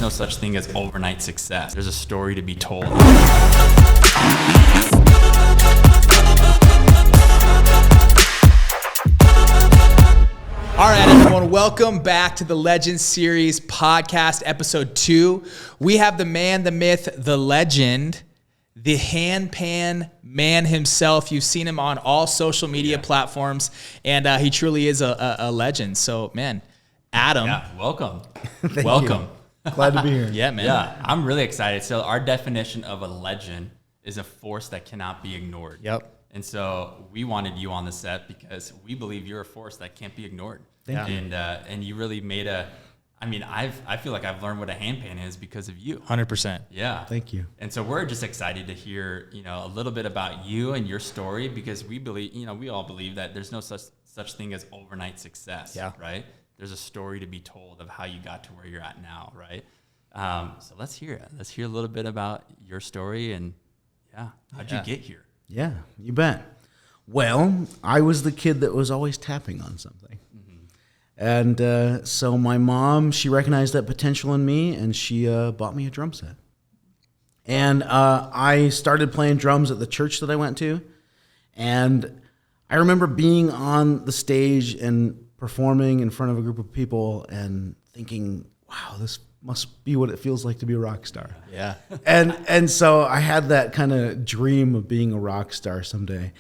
no such thing as overnight success. There's a story to be told. All right, everyone, welcome back to the Legends Series podcast, episode 2. We have the man, the myth, the legend, the Handpan Man himself. You've seen him on all social media platforms, and he truly is a legend. So, man, Adam. Yeah, welcome. Welcome. Glad to be here. Yeah, man. Yeah, I'm really excited. So our definition of a legend is a force that cannot be ignored. Yep. And so we wanted you on the set because we believe you're a force that can't be ignored. Thank you. And you really made I feel like I've learned what a handpan is because of you. 100%. Yeah. Thank you. And so we're just excited to hear, a little bit about you and your story because we believe, we all believe that there's no such thing as overnight success. Yeah. Right. There's a story to be told of how you got to where you're at now. Right. So let's hear it. Let's hear a little bit about your story and how'd you get here? Yeah, you bet. Well, I was the kid that was always tapping on something. And so my mom, she recognized that potential in me, and she bought me a drum set. And I started playing drums at the church that I went to. And I remember being on the stage and performing in front of a group of people and thinking, wow, this must be what it feels like to be a rock star. Yeah. And so I had that kind of dream of being a rock star someday.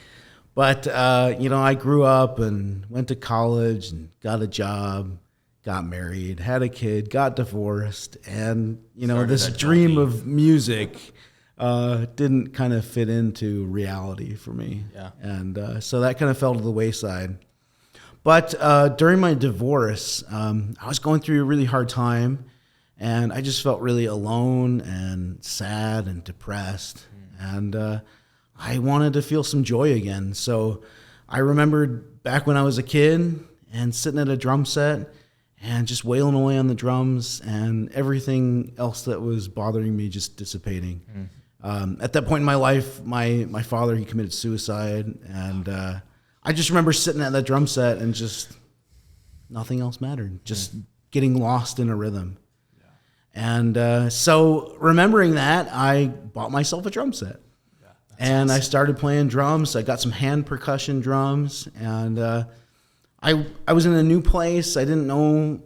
But, I grew up and went to college and got a job, got married, had a kid, got divorced. And, this dream of music didn't kind of fit into reality for me. Yeah. And so that kind of fell to the wayside. But during my divorce, I was going through a really hard time. And I just felt really alone and sad and depressed. And I wanted to feel some joy again. So I remembered back when I was a kid and sitting at a drum set and just wailing away on the drums and everything else that was bothering me just dissipating. At that point in my life, my father, he committed suicide. And I just remember sitting at that drum set and just nothing else mattered, just getting lost in a rhythm. And so remembering that, I bought myself a drum set. And awesome. I started playing drums. I got some hand percussion drums. And I was in a new place. I didn't know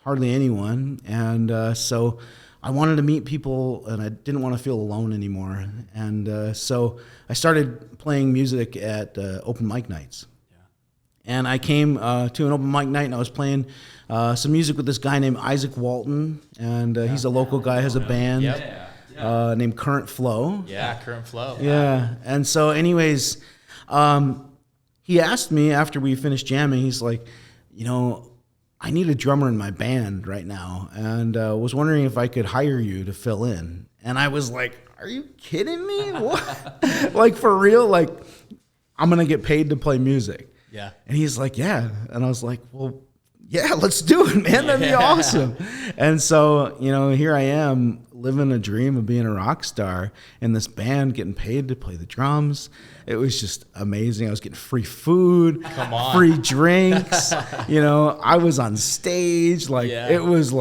hardly anyone. And so I wanted to meet people, and I didn't want to feel alone anymore. And so I started playing music at open mic nights. And I came to an open mic night, and I was playing some music with this guy named Isaac Walton, and he's a local guy, has a band named Current Flow. Yeah, Current Flow. Yeah, and so anyways, he asked me after we finished jamming, he's like, I need a drummer in my band right now, and was wondering if I could hire you to fill in. And I was like, are you kidding me? What? Like, for real? Like, I'm going to get paid to play music. Yeah. And he's like, yeah. And I was like, well, yeah, let's do it, man. That'd be awesome. And so, here I am living a dream of being a rock star in this band, getting paid to play the drums. It was just amazing. I was getting free food, free drinks. I was on stage. It was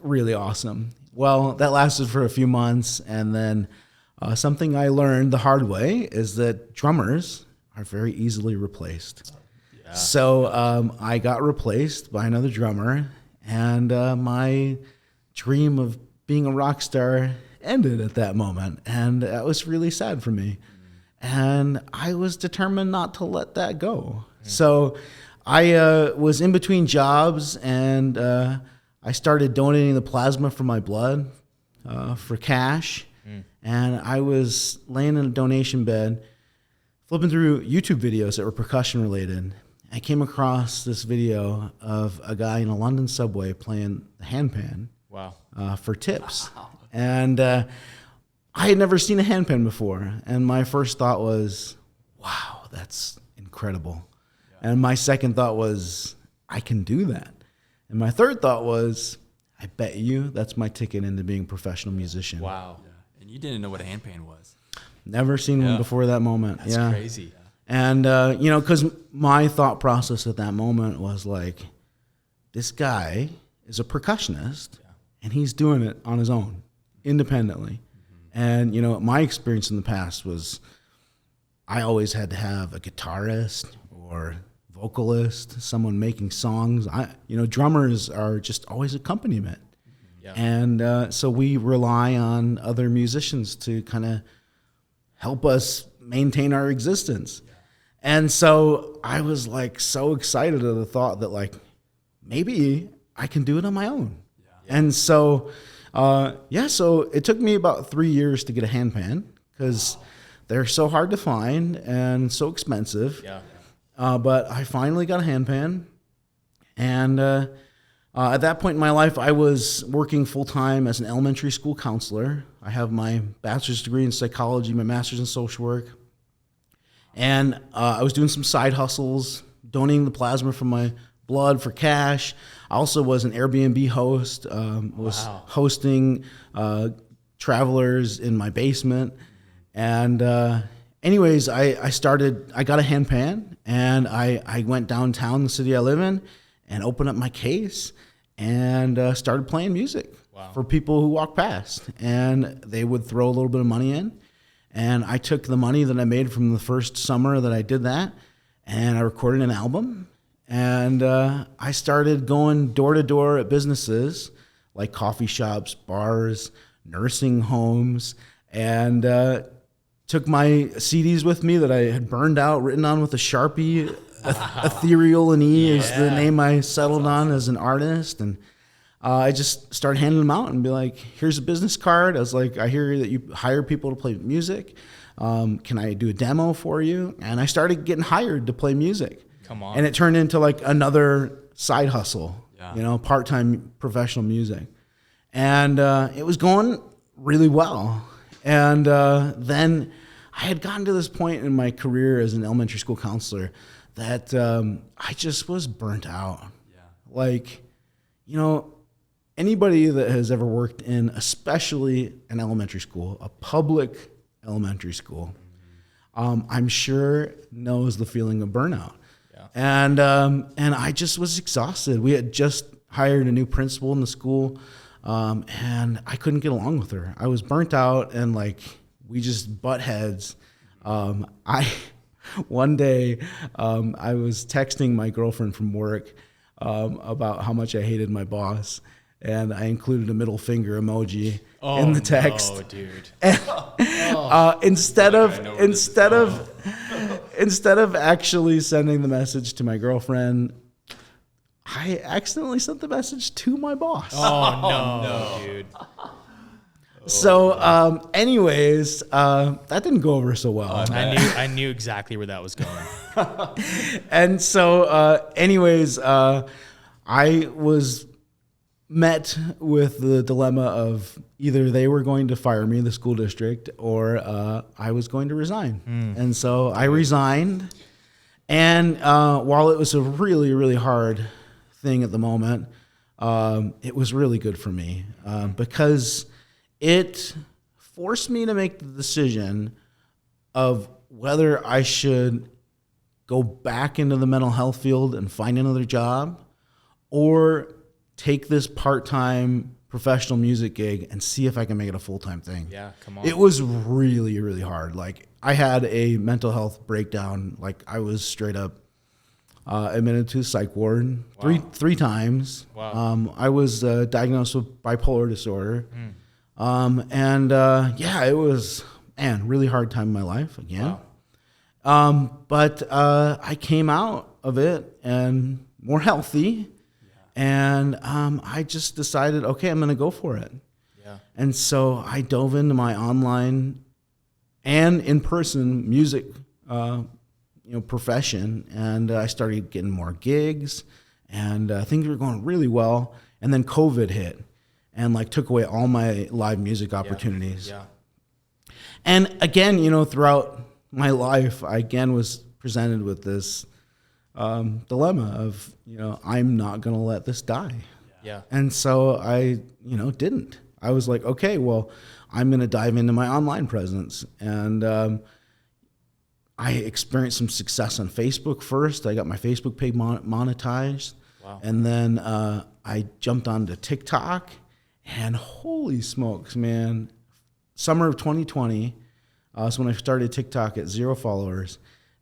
really awesome. Well, that lasted for a few months. And then something I learned the hard way is that drummers are very easily replaced. So I got replaced by another drummer, and my dream of being a rock star ended at that moment, and that was really sad for me. And I was determined not to let that go. So I was in between jobs, and I started donating the plasma from my blood for cash. And I was laying in a donation bed, flipping through YouTube videos that were percussion related. I came across this video of a guy in a London subway playing the handpan for tips. Wow. And I had never seen a handpan before. And my first thought was, wow, that's incredible. Yeah. And my second thought was, I can do that. And my third thought was, I bet you that's my ticket into being a professional musician. Wow. Yeah. And you didn't know what a handpan was. Never seen one before that moment. That's crazy. And, because my thought process at that moment was like, this guy is a percussionist and he's doing it on his own, independently. And, you know, my experience in the past was I always had to have a guitarist or vocalist, someone making songs. Drummers are just always accompaniment. Yeah. And so we rely on other musicians to kind of help us maintain our existence. Yeah. And so I was like so excited at the thought that like maybe I can do it on my own. Yeah. And so, so it took me about 3 years to get a handpan because they're so hard to find and so expensive. Yeah. But I finally got a handpan. And at that point in my life, I was working full-time as an elementary school counselor. I have my bachelor's degree in psychology, my master's in social work. And I was doing some side hustles, donating the plasma from my blood for cash. I also was an Airbnb host, hosting travelers in my basement. And anyways, I got a handpan, and I went downtown, the city I live in, and opened up my case and started playing music for people who walk past. And they would throw a little bit of money in. And I took the money that I made from the first summer that I did that, and I recorded an album. And I started going door to door at businesses like coffee shops, bars, nursing homes, and took my CDs with me that I had burned out, written on with a Sharpie. Ethereal and is the name I settled on as an artist. And I just started handing them out and be like, here's a business card. I was like, I hear that you hire people to play music. Can I do a demo for you? And I started getting hired to play music. Come on. And it turned into like another side hustle, part-time professional music. And it was going really well. And then I had gotten to this point in my career as an elementary school counselor that I just was burnt out. Yeah. Like, anybody that has ever worked in, especially an elementary school, a public elementary school, I'm sure knows the feeling of burnout. Yeah. And I just was exhausted. We had just hired a new principal in the school, and I couldn't get along with her. I was burnt out, and like we just butt heads. One day, I was texting my girlfriend from work about how much I hated my boss, and I included a middle finger emoji in the text. Oh, dude! Instead of actually sending the message to my girlfriend, I accidentally sent the message to my boss. Oh no, dude! So, anyways, that didn't go over so well. I knew exactly where that was going. And so, I was met with the dilemma of either they were going to fire me, the school district, or I was going to resign. And so I resigned. And while it was a really, really hard thing at the moment, it was really good for me because it forced me to make the decision of whether I should go back into the mental health field and find another job or take this part-time professional music gig and see if I can make it a full-time thing. Yeah, come on. It was really, really hard. Like I had a mental health breakdown. Like I was straight up admitted to a psych ward three times. Wow. I was diagnosed with bipolar disorder. It was, really hard time in my life again. Wow. But I came out of it and more healthy. And I just decided, okay, I'm going to go for it. Yeah. And so I dove into my online and in-person music, profession, and I started getting more gigs, and things were going really well. And then COVID hit, and like took away all my live music opportunities. Yeah. And again, throughout my life, I again was presented with this dilemma of, I'm not going to let this die. Yeah. And so I, didn't. I was like, okay, well, I'm going to dive into my online presence. And I experienced some success on Facebook first. I got my Facebook page monetized. Wow. And then I jumped onto TikTok. And holy smokes, man. Summer of 2020 is when I started TikTok at 0 followers.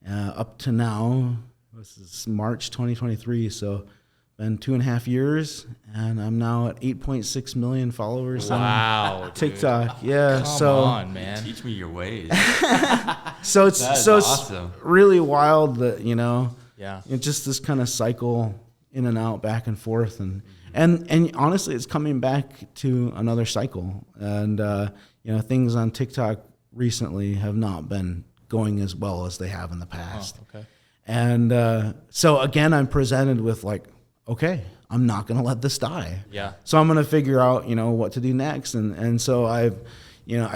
Up to now, this is March 2023, so been 2.5 years, and I'm now at 8.6 million followers on TikTok. Dude. Yeah, Come on, man. Teach me your ways. So it's awesome. really wild that, Yeah. it's just this kind of cycle in and out, back and forth, and honestly, it's coming back to another cycle. And things on TikTok recently have not been going as well as they have in the past. Oh, okay. And so again, I'm presented with like, okay, I'm not going to let this die. Yeah. So I'm going to figure out, what to do next. And so I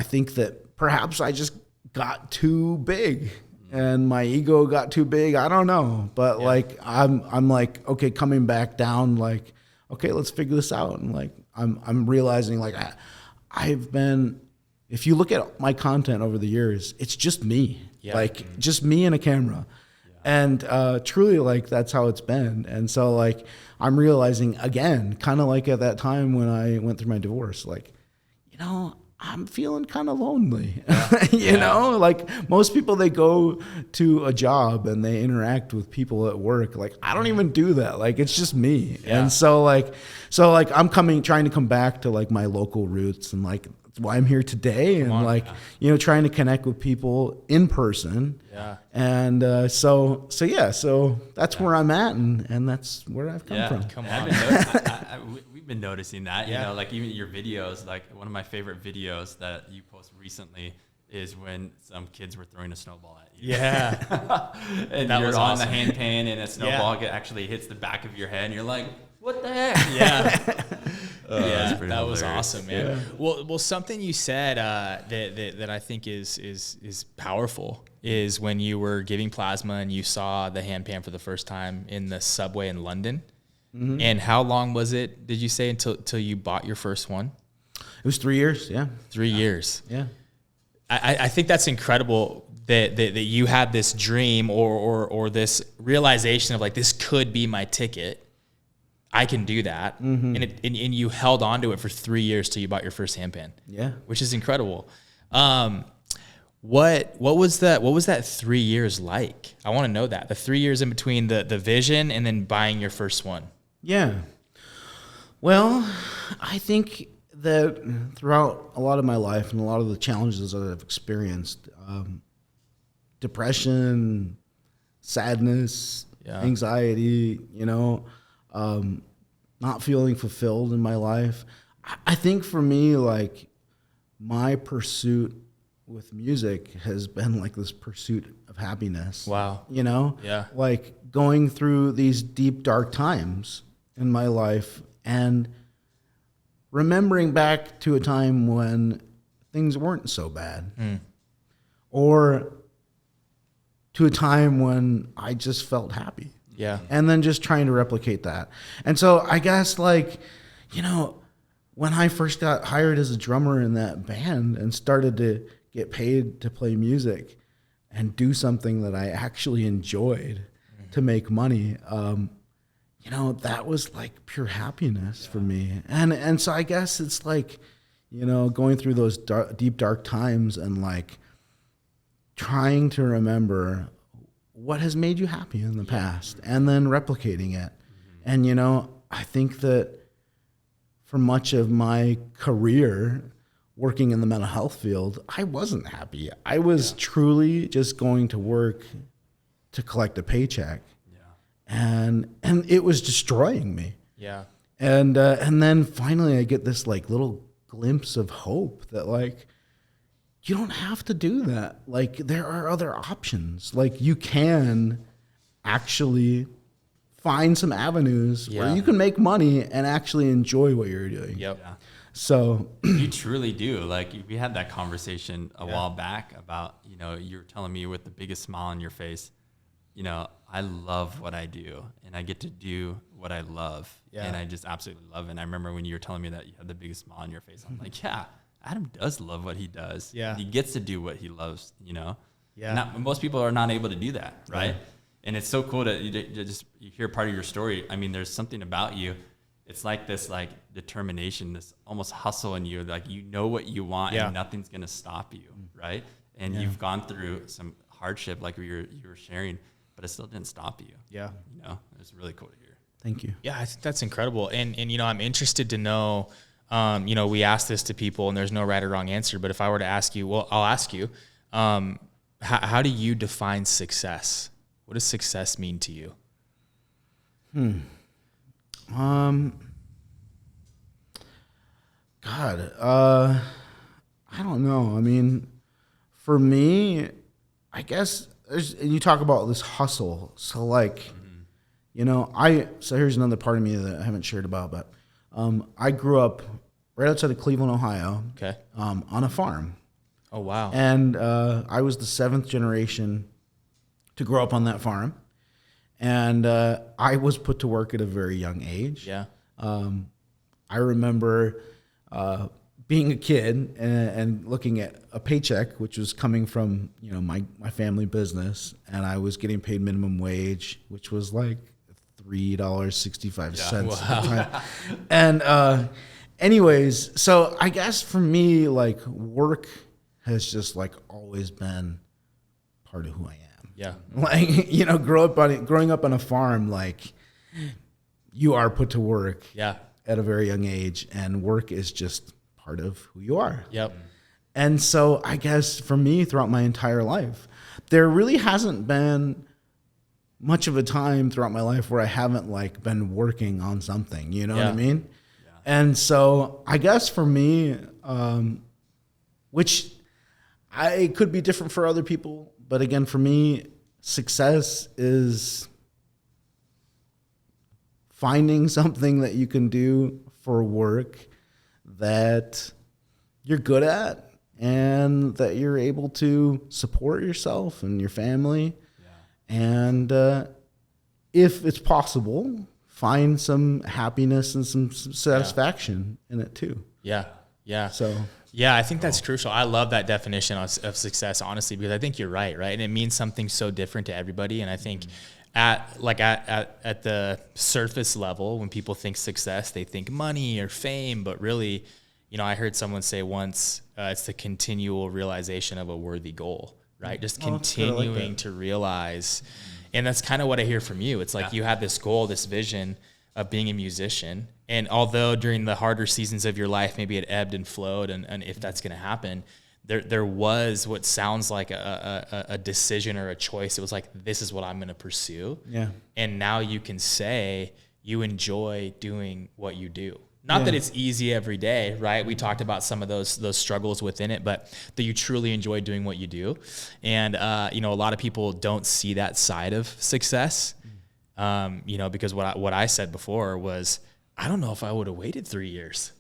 think that perhaps I just got too big and my ego got too big. I don't know. But like, I'm like, okay, coming back down, like, okay, let's figure this out. And like, I'm realizing like I've been, if you look at my content over the years, it's just me, like just me and a camera. And truly, like, that's how it's been. And so, like, I'm realizing, again, kind of like at that time when I went through my divorce, like, I'm feeling kind of lonely. Like, most people, they go to a job and they interact with people at work. Like, I don't even do that. Like, it's just me. Yeah. And so, I'm trying to come back to, like, my local roots, and, like, that's why I'm here today, and trying to connect with people in person. Yeah. And so that's where I'm at, and that's where I've come from. Come on. We've been noticing that, like even your videos, like one of my favorite videos that you post recently is when some kids were throwing a snowball at you. Yeah. And that you're was on awesome. the handpan and a snowball actually hits the back of your head and you're like, what the heck? Yeah. That was awesome, man. Yeah. Well, something you said that I think is powerful is when you were giving plasma and you saw the handpan for the first time in the subway in London. Mm-hmm. And how long was it, did you say, until you bought your first one? It was 3 years. Yeah. 3 years. Yeah. I think that's incredible that you had this dream or this realization of like, this could be my ticket. I can do that. Mm-hmm. And you held on to it for 3 years till you bought your first handpan. Yeah. Which is incredible. What was that 3 years like? I want to know that. The 3 years in between the vision and then buying your first one. Yeah. Well, I think that throughout a lot of my life and a lot of the challenges that I've experienced, depression, sadness, anxiety, not feeling fulfilled in my life. I think for me, like, my pursuit with music has been like this pursuit of happiness. Wow. Yeah. Like going through these deep, dark times in my life and remembering back to a time when things weren't so bad. Or to a time when I just felt happy. Yeah. And then just trying to replicate that. And so I guess, like, when I first got hired as a drummer in that band and started to get paid to play music and do something that I actually enjoyed to make money, that was like pure happiness for me. And so I guess it's like, going through those deep, dark times and like trying to remember what has made you happy in the past and then replicating it. And, I think that for much of my career working in the mental health field, I wasn't happy. I was truly just going to work to collect a paycheck. And it was destroying me. Yeah. And then finally I get this like little glimpse of hope that like, you don't have to do that. Like, there are other options. Like, you can actually find some avenues where you can make money and actually enjoy what you're doing. Yep. Yeah. So you truly do. Like, we had that conversation a while back about, you were telling me with the biggest smile on your face, I love what I do and I get to do what I love. Yeah. And I just absolutely love it. And I remember when you were telling me that you had the biggest smile on your face, I'm like, yeah, Adam does love what he does. Yeah. He gets to do what he loves, Yeah. Most people are not able to do that, right? And it's so cool to you hear part of your story. I mean, there's something about you. it's like this like determination, this almost hustle in you. Like, you know what you want and nothing's going to stop you. Right. And you've gone through some hardship, like you were sharing, but it still didn't stop you. Yeah. You know, it's really cool to hear. Thank you. Yeah, I think that's incredible. And you know, I'm interested to know, you know, we ask this to people and there's no right or wrong answer, but if I were to ask you, well, I'll ask you, how do you define success? What does success mean to you? God, I don't know. I mean, for me, I guess you talk about this hustle. So like, you know, so here's another part of me that I haven't shared about, but I grew up right outside of Cleveland, Ohio, on a farm. Oh, wow. And I was the 7th generation to grow up on that farm. And I was put to work at a very young age. Yeah. I remember being a kid and looking at a paycheck, which was coming from, you know, my family business, and I was getting paid minimum wage, which was like $3.65. Wow. And anyways, so I guess for me, like, work has just like always been part of who I am. Yeah. Like, you know, growing up on a farm, like, you are put to work at a very young age, and work is just part of who you are. Yep. And so I guess for me, throughout my entire life, there really hasn't been much of a time throughout my life where I haven't like been working on something, you know what I mean? Yeah. And so I guess for me, which it could be different for other people, but again, for me, success is finding something that you can do for work that you're good at and that you're able to support yourself and your family. Yeah. And if it's possible, find some happiness and some satisfaction in it too. Yeah. Yeah. So... yeah, I think that's crucial. I love that definition of success, honestly, because I think you're right? And it means something so different to everybody. And I think at the surface level, when people think success, they think money or fame. But really, you know, I heard someone say once, it's the continual realization of a worthy goal, right? Just continuing to realize. And that's kind of what I hear from you. It's like you have this goal, this vision of being a musician. And although during the harder seasons of your life, maybe it ebbed and flowed, and if that's going to happen, there was what sounds like a decision or a choice. It was like, this is what I'm going to pursue. Yeah. And now you can say you enjoy doing what you do. Not that it's easy every day, right? We talked about some of those struggles within it, but that you truly enjoy doing what you do. And, you know, a lot of people don't see that side of success, you know, because what I said before was, I don't know if I would have waited 3 years.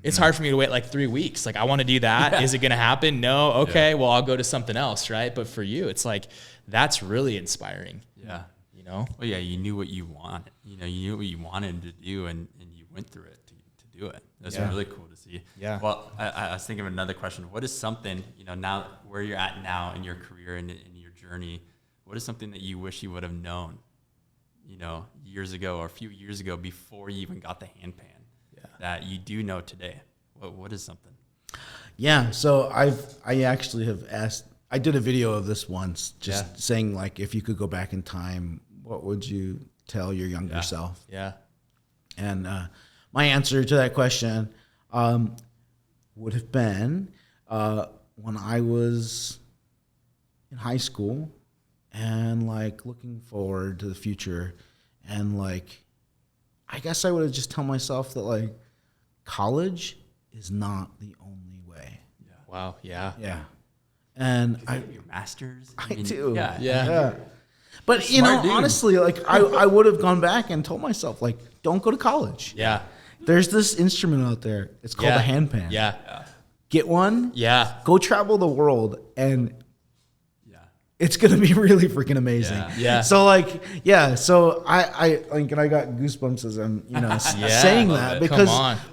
It's hard for me to wait like 3 weeks. Like, I want to do that. Is it going to happen? No. Okay. Well, I'll go to something else. Right. But for you, it's like, that's really inspiring. Yeah. You know? Well, yeah, you knew what you wanted. You know, you knew what you wanted to do, and you went through it to do it. That's really cool to see. Yeah. Well, I was thinking of another question. What is something, you know, now where you're at now in your career and in your journey, what is something that you wish you would have known, you know, years ago or a few years ago before you even got the handpan that you do know today? What is something? Yeah. So I actually have asked, I did a video of this once, just saying, like, if you could go back in time, what would you tell your younger self? Yeah. And my answer to that question would have been when I was in high school and like looking forward to the future, and like, I guess I would have just tell myself that like college is not the only way. Yeah. Wow. Yeah. Yeah. And I have your master's. I do. Yeah. But you know, honestly, like I would have gone back and told myself, like, don't go to college. Yeah. There's this instrument out there. It's called a handpan. Yeah. Get one. Yeah. Go travel the world, and it's gonna be really freaking amazing. Yeah. So like, So I like, and I got goosebumps as I'm, you know, saying that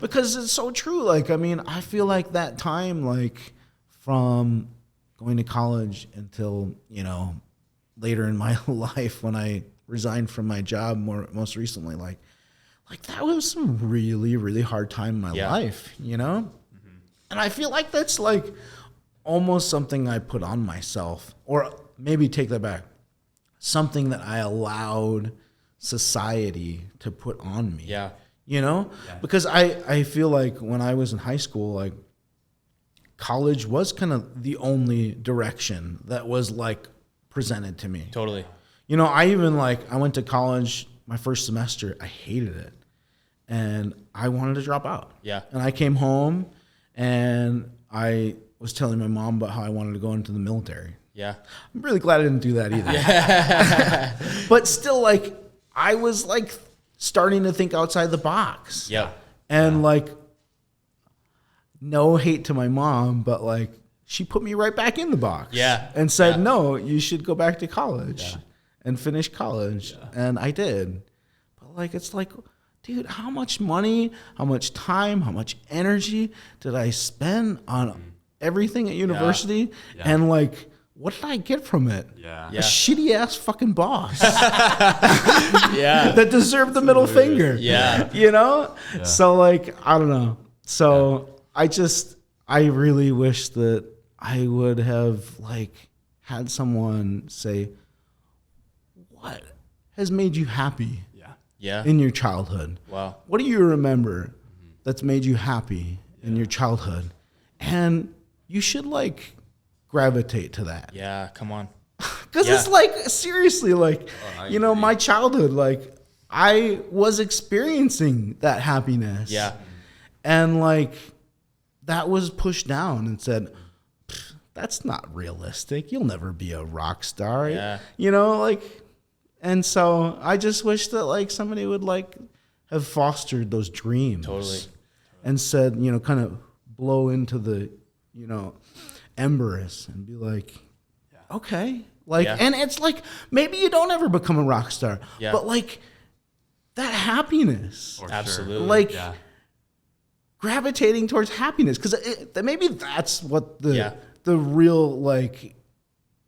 because it's so true. Like, I mean, I feel like that time, like from going to college until, you know, later in my life when I resigned from my job most recently, like like that was some really, really hard time in my life, you know? And I feel like that's like almost something I put on myself, or maybe take that back. Something that I allowed society to put on me. Yeah. You know? Yeah. Because I feel like when I was in high school, like college was kind of the only direction that was like presented to me. Totally. You know, I went to college my first semester, I hated it. And I wanted to drop out. Yeah. And I came home and I was telling my mom about how I wanted to go into the military. Yeah. I'm really glad I didn't do that either. Yeah. But still, like, I was like starting to think outside the box. Yeah. And like, no hate to my mom, but like, she put me right back in the box. Yeah. And said, no, you should go back to college and finish college. Yeah. And I did. But like, it's like, dude, how much money, how much time, how much energy did I spend on everything at university? Yeah. And like, what did I get from it? Yeah. A shitty ass fucking boss. That deserved the middle finger. Yeah. You know? Yeah. So like, I don't know. So I really wish that I would have like had someone say, what has made you happy? In your childhood. Wow. What do you remember that's made you happy in your childhood? And you should like gravitate to that. Yeah, come on. Because it's like, seriously, like, you know, my childhood, like I was experiencing that happiness. Yeah. And like that was pushed down and said, that's not realistic. You'll never be a rock star. Yeah. You know, like, and so I just wish that like somebody would like have fostered those dreams. Totally. And said, you know, kind of blow into the, you know, embers and be like, okay. Like, and it's like, maybe you don't ever become a rock star, but like that happiness. Absolutely. Like gravitating towards happiness. Cause maybe that's what the real like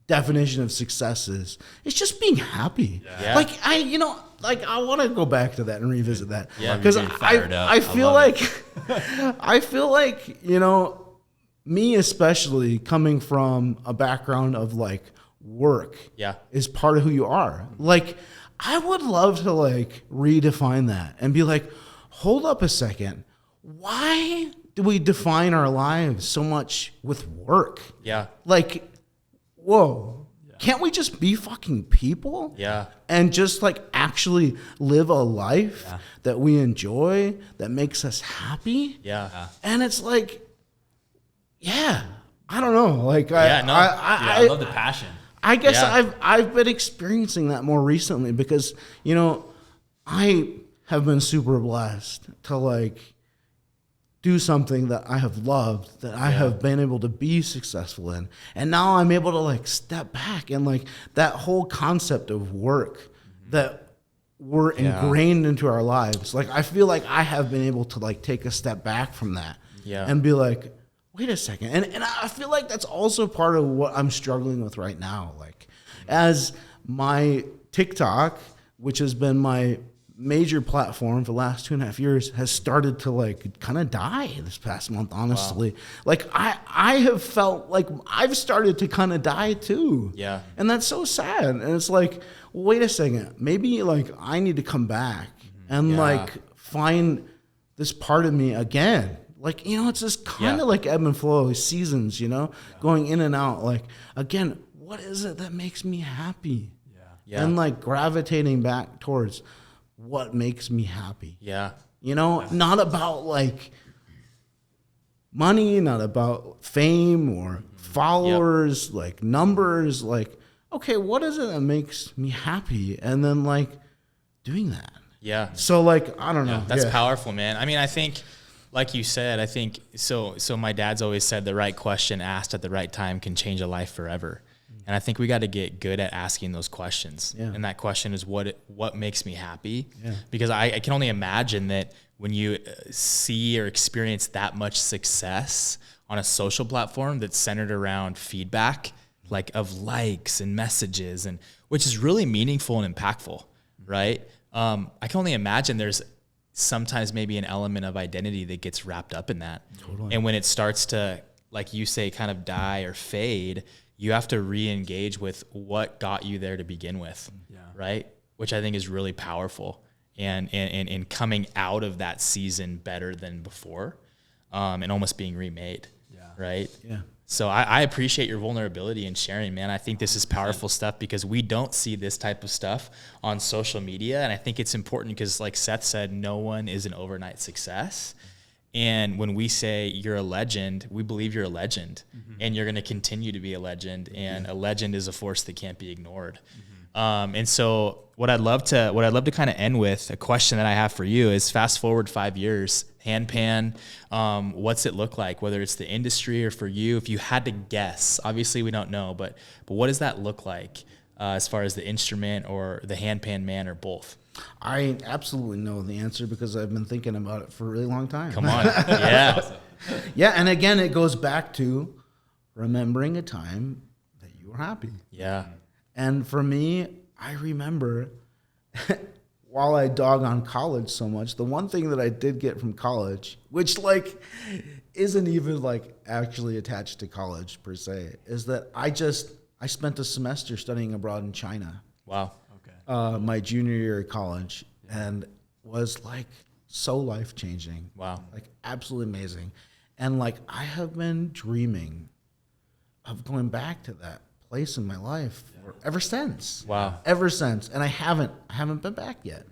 definition of success is. It's just being happy. Yeah. Like I want to go back to that and revisit that. Yeah. Because I feel like I feel like, you know, me especially coming from a background of like work is part of who you are. Like I would love to like redefine that and be like, hold up a second. Why do we define our lives so much with work? Yeah. Like, whoa, can't we just be fucking people? Yeah. And just like actually live a life that we enjoy, that makes us happy? Yeah. And it's like, I don't know. Like, I love the passion. I guess I've been experiencing that more recently because, you know, I have been super blessed to like do something that I have loved, that I have been able to be successful in. And now I'm able to like step back and like that whole concept of work that were ingrained into our lives. Like, I feel like I have been able to like take a step back from that and be like, wait a second. And I feel like that's also part of what I'm struggling with right now. Like as my TikTok, which has been my major platform for the last 2.5 years, has started to like kind of die this past month, honestly. Wow. Like I have felt like I've started to kind of die too. Yeah. And that's so sad. And it's like, well, wait a second, maybe like I need to come back and like find this part of me again. Like, you know, it's just kind of like ebb and flow seasons, you know, going in and out. Like, again, what is it that makes me happy? Yeah. And like gravitating back towards what makes me happy. Yeah. You know, not about like money, not about fame or followers, like numbers, like, okay, what is it that makes me happy? And then like doing that. Yeah. So like, I don't know. That's powerful, man. I mean, I think, like you said, I think, so my dad's always said the right question asked at the right time can change a life forever. And I think we got to get good at asking those questions. Yeah. And that question is what makes me happy? Yeah. Because I can only imagine that when you see or experience that much success on a social platform that's centered around feedback, like of likes and messages, and which is really meaningful and impactful, right? I can only imagine there's sometimes maybe an element of identity that gets wrapped up in that. Totally. And when it starts to, like you say, kind of die or fade, you have to re-engage with what got you there to begin with, right? Which I think is really powerful, and coming out of that season better than before, and almost being remade, right? Yeah. So I appreciate your vulnerability and sharing, man. I think this is powerful stuff because we don't see this type of stuff on social media. And I think it's important because, like Seth said, no one is an overnight success. And when we say you're a legend, we believe you're a legend, and you're going to continue to be a legend. And a legend is a force that can't be ignored. And so what I'd love to kind of end with, a question that I have for you is, fast forward 5 years, Handpan, what's it look like, whether it's the industry or for you, if you had to guess? Obviously we don't know, but what does that look like as far as the instrument or the Handpan Man or both? I absolutely know the answer because I've been thinking about it for a really long time. Come on. Yeah. Yeah, and again, it goes back to remembering a time that you were happy. Yeah. And for me, I remember while I dog on college so much, the one thing that I did get from college, which like isn't even like actually attached to college per se, is that I spent a semester studying abroad in China. Wow. Okay. My junior year of college, and was like so life-changing. Wow. Like absolutely amazing. And like I have been dreaming of going back to that place in my life ever since. Wow. Ever since. And I haven't been back yet.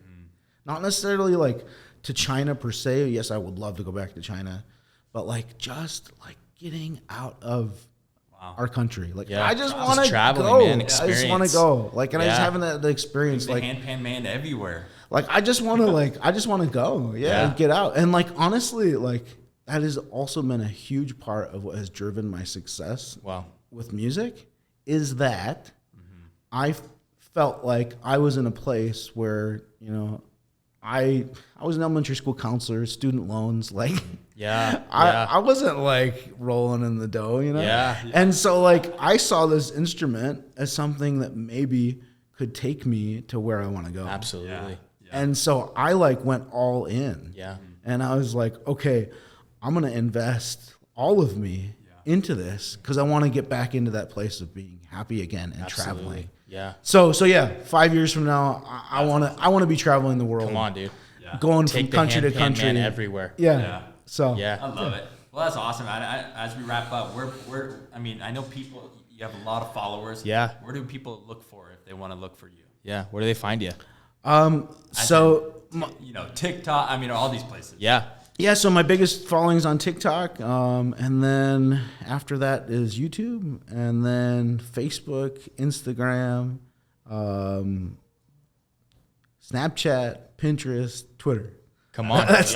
Not necessarily like to China per se. Yes, I would love to go back to China, but like just like getting out of our country. Like I just want to go. Man, I just want to go. Like, and I just having the experience. The like Handpan Man everywhere. Like I just want to go. Yeah, and get out. And like honestly, like that has also been a huge part of what has driven my success. Wow. With music, is that I felt like I was in a place where, you know, I was an elementary school counselor, student loans, like I wasn't like rolling in the dough, you know? Yeah. And so like I saw this instrument as something that maybe could take me to where I want to go. Absolutely. Yeah. And so I like went all in. Yeah. And I was like, okay, I'm going to invest all of me into this because I want to get back into that place of being happy again and traveling. Yeah. So yeah, 5 years from now, I want to be traveling the world. Come on, dude. Yeah. Going Take from country to Handpan country. Man everywhere. Yeah. So yeah. I love it. Well, that's awesome. As we wrap up, I mean, I know people, you have a lot of followers. Yeah. Where do people look for if they want to look for you? Yeah. Where do they find you? You know, TikTok, I mean, all these places. Yeah. Yeah, so my biggest following is on TikTok, and then after that is YouTube, and then Facebook, Instagram, Snapchat, Pinterest, Twitter. Come on. That's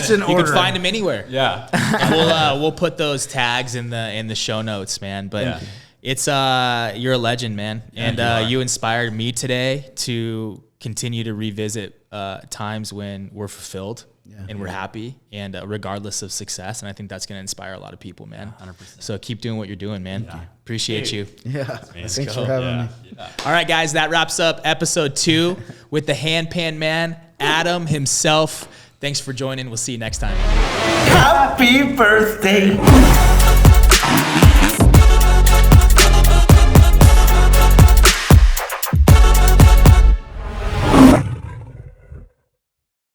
in order. You can find them anywhere. Yeah. And we'll put those tags in the show notes, man. But it's you're a legend, man. And you inspired me today to continue to revisit times when we're fulfilled. And we're happy, and regardless of success. And I think that's going to inspire a lot of people, man. 100%. So keep doing what you're doing, man. Appreciate you. Yeah. Thanks for having me. Yeah. All right, guys, that wraps up episode 2 with the Handpan Man, Adam himself. Thanks for joining. We'll see you next time. Happy birthday.